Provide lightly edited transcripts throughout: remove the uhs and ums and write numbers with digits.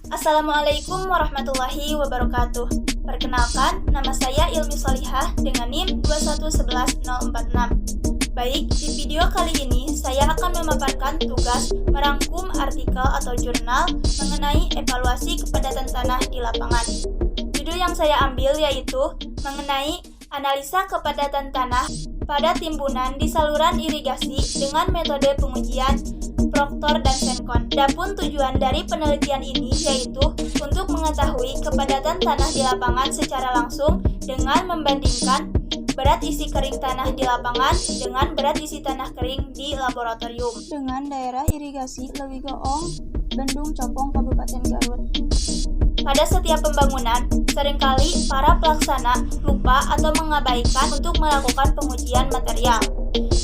Assalamualaikum warahmatullahi wabarakatuh. Perkenalkan, nama saya Ilmi Solihah dengan NIM 2111046. Baik, di video kali ini saya akan memaparkan tugas merangkum artikel atau jurnal mengenai evaluasi kepadatan tanah di lapangan. Judul yang saya ambil yaitu mengenai analisa kepadatan tanah pada timbunan di saluran irigasi dengan metode pengujian Proctor dan Sencon. Adapun tujuan dari penelitian ini yaitu untuk mengetahui kepadatan tanah di lapangan secara langsung dengan membandingkan berat isi kering tanah di lapangan dengan berat isi tanah kering di laboratorium. Dengan daerah irigasi Lewigoong, Bendung Copong, Kabupaten Garut. Pada setiap pembangunan, seringkali para pelaksana lupa atau mengabaikan untuk melakukan pengujian material.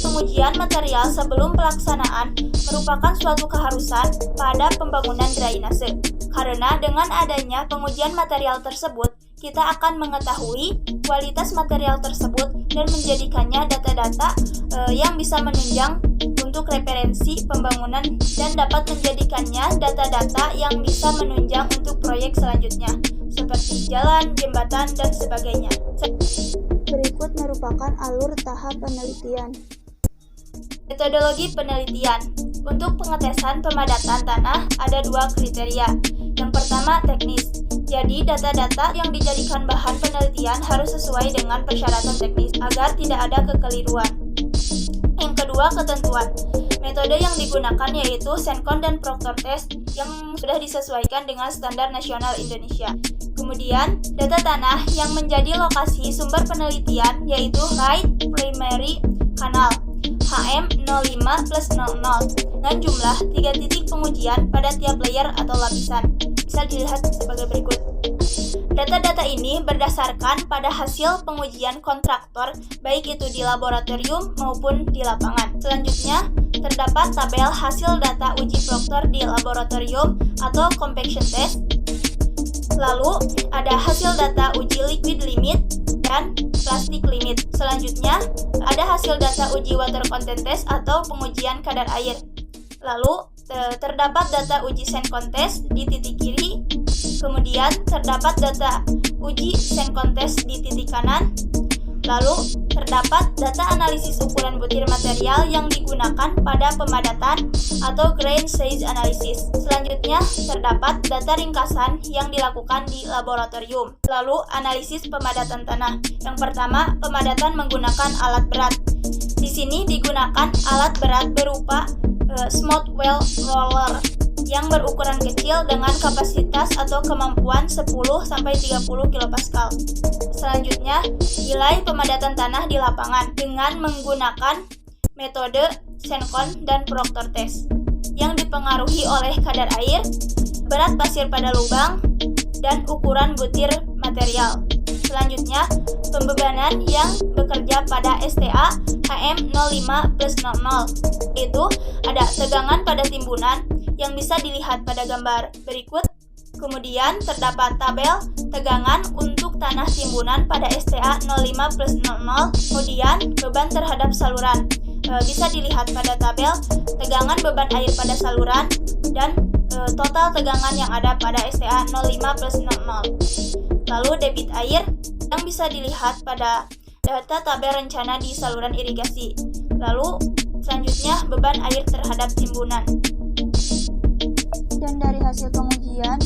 Pengujian material sebelum pelaksanaan merupakan suatu keharusan pada pembangunan drainase. Karena dengan adanya pengujian material tersebut, kita akan mengetahui kualitas material tersebut dan menjadikannya data-data yang bisa menunjang untuk referensi pembangunan dan dapat menjadikannya data-data yang bisa menunjang untuk proyek selanjutnya, seperti jalan, jembatan, dan sebagainya. Berikut merupakan alur tahap penelitian. Metodologi penelitian. Untuk pengetesan pemadatan tanah ada dua kriteria. Yang pertama, teknis. Jadi, data-data yang dijadikan bahan penelitian harus sesuai dengan persyaratan teknis agar tidak ada kekeliruan. Yang kedua, ketentuan. Metode yang digunakan yaitu Sencon dan Proctor test yang sudah disesuaikan dengan standar nasional Indonesia. Kemudian, data tanah yang menjadi lokasi sumber penelitian yaitu Right Primary Canal HM05+00 dengan jumlah 3 titik pengujian pada tiap layer atau lapisan. Bisa dilihat sebagai berikut. Data-data ini berdasarkan pada hasil pengujian kontraktor, baik itu di laboratorium maupun di lapangan. Selanjutnya, terdapat tabel hasil data uji Proctor di laboratorium atau compaction test. Lalu, ada hasil data uji liquid limit dan plastic limit. Selanjutnya, ada hasil data uji water content test atau pengujian kadar air. Lalu, terdapat data uji Sencon test di titik kiri. Kemudian, terdapat data uji Sencon test di titik kanan. Lalu, terdapat data analisis ukuran butir material yang digunakan pada pemadatan atau grain size analysis. Selanjutnya, terdapat data ringkasan yang dilakukan di laboratorium. Lalu, analisis pemadatan tanah. Yang pertama, pemadatan menggunakan alat berat. Di sini digunakan alat berat berupa smooth well roller yang berukuran kecil dengan kapasitas atau kemampuan 10-30 kPa. Selanjutnya, nilai pemadatan tanah di lapangan dengan menggunakan metode Sencon dan Proctor test yang dipengaruhi oleh kadar air, berat pasir pada lubang, dan ukuran butir material. Selanjutnya, pembebanan yang bekerja pada STA HM05+00. Itu ada tegangan pada timbunan yang bisa dilihat pada gambar berikut. Kemudian terdapat tabel tegangan untuk tanah timbunan pada STA 05+00. Kemudian beban terhadap saluran. Bisa dilihat pada tabel tegangan beban air pada saluran dan total tegangan yang ada pada STA 05+00. Lalu debit air yang bisa dilihat pada data tabel rencana di saluran irigasi. Lalu selanjutnya beban air terhadap timbunan. Dan dari hasil pengujian,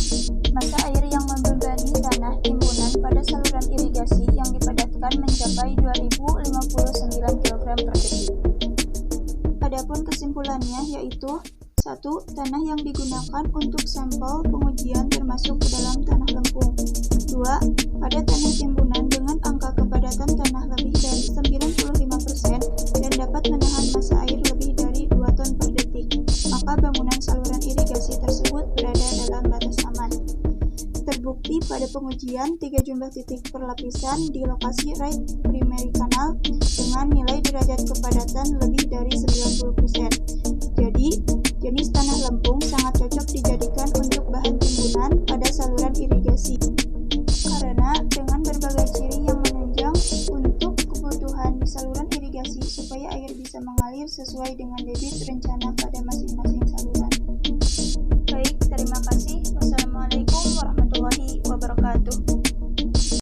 massa air yang membebani tanah timbunan pada saluran irigasi yang dipadatkan mencapai 2059 kg per detik. Adapun kesimpulannya yaitu 1. Tanah yang digunakan untuk sampel pengujian termasuk ke dalam tanah lempung. 2. Pada tanah timbunan dengan angka kepadatan tanah lebih dari 95% dan dapat menahan massa air lebih dari 2 ton per detik, maka bangunan saluran irigasi tersebut berada dalam batas aman. Terbukti pada pengujian 3 jumlah titik per lapisan di lokasi Right Primary Canal dengan nilai derajat kepadatan lebih dari 90%. Jadi, jenis tanah lempung sangat cocok dijadikan untuk bahan timbunan pada saluran irigasi. Karena dengan berbagai ciri yang menunjang untuk kebutuhan di saluran irigasi supaya air bisa mengalir sesuai dengan debit rencana pada masing-masing saluran. Baik, terima kasih. Wassalamualaikum itu.